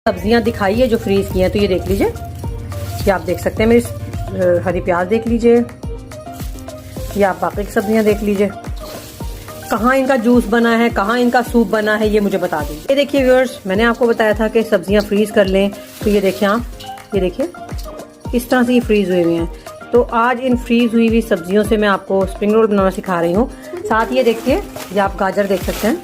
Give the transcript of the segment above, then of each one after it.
सब्जियां दिखाई है जो फ्रीज की हैं, तो ये देख लीजिए, ये आप देख सकते हैं। मेरी हरी प्याज देख लीजिए, ये आप बाकी की सब्जियां देख लीजिए। कहाँ इनका जूस बना है, कहाँ इनका सूप बना है, ये मुझे बता दीजिए। ये देखिए व्यूअर्स, मैंने आपको बताया था कि सब्जियां फ्रीज कर लें, तो ये देखिए आप, ये देखिए इस तरह से ये फ्रीज हुए हुए हैं। तो आज इन फ्रीज हुई हुई सब्जियों से मैं आपको स्प्रिंग रोल बनाना सिखा रही हूँ। साथ ये देखिए, ये आप गाजर देख सकते हैं।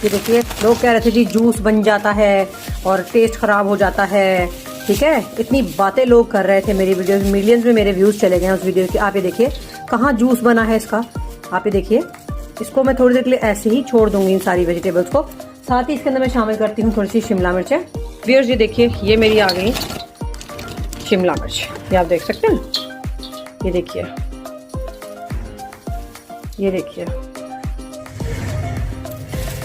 ये देखिए, लोग कह रहे थे जी जूस बन जाता है और टेस्ट खराब हो जाता है, ठीक है, इतनी बातें लोग कर रहे थे मेरी वीडियो, मिलियंस में मेरे व्यूज चले गए उस वीडियो के। आप ये देखिए कहाँ जूस बना है इसका, आप ये देखिए। इसको मैं थोड़ी देर के लिए ऐसे ही छोड़ दूंगी इन सारी वेजिटेबल्स को। साथ ही इसके अंदर मैं शामिल करती हूँ थोड़ी सी शिमला मिर्च। व्यूअर्स ये देखिए, ये मेरी आ गई शिमला मिर्च, ये आप देख सकते हैं। ये देखिए, ये देखिए,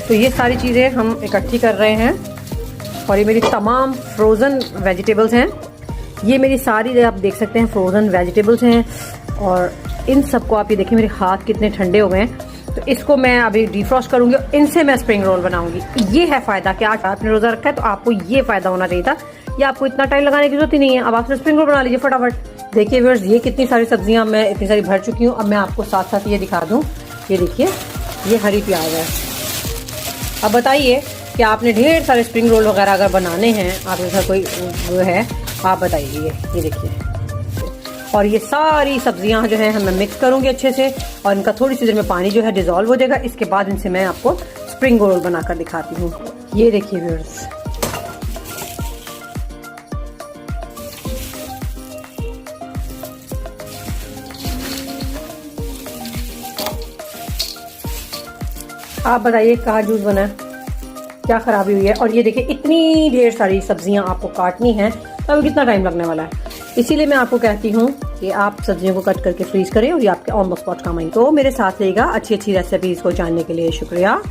तो ये सारी चीजें हम इकट्ठी कर रहे हैं। और ये मेरी तमाम फ्रोजन वेजिटेबल्स हैं। ये मेरी सारी आप देख सकते हैं फ्रोजन वेजिटेबल्स हैं। और इन सबको आप ये देखिए, मेरे हाथ कितने ठंडे हो गए हैं। तो इसको मैं अभी डिफ्रॉस्ट करूंगी और इनसे मैं स्प्रिंग रोल बनाऊंगी। ये है फायदा कि आज आपने रोजा रखा है तो आपको ये फायदा होना चाहिए था। ये आपको इतना टाइम लगाने की जरूरत ही नहीं है। अब आप स्प्रिंग रोल बना लीजिए फटाफट। देखिए व्यूअर्स, ये कितनी सारी सब्जियां मैं इतनी सारी भर चुकी हूँ। अब मैं आपको साथ साथ ये दिखा दूं, ये देखिए, ये हरी प्याज है। अब बताइए कि आपने ढेर सारे स्प्रिंग रोल वगैरह अगर बनाने हैं, आपके घर कोई वो है, आप बताइए। ये देखिए, और ये सारी सब्जियां जो है मैं मिक्स करूंगी अच्छे से, और इनका थोड़ी सी देर में पानी जो है डिजोल्व हो जाएगा। इसके बाद इनसे मैं आपको स्प्रिंग रोल बनाकर दिखाती हूँ। ये देखिए व्यूअर्स, आप बताइए कहाँ जूस बना है, क्या खराबी हुई है। और ये देखिए, इतनी ढेर सारी सब्जियां आपको काटनी है, तो अभी कितना टाइम लगने वाला है। इसीलिए मैं आपको कहती हूँ कि आप सब्जियों को कट करके फ्रीज करें और ये आपके ऑन द स्पॉट काम आएंगे। तो मेरे साथ रहेगा अच्छी अच्छी रेसिपीज को जानने के लिए। शुक्रिया।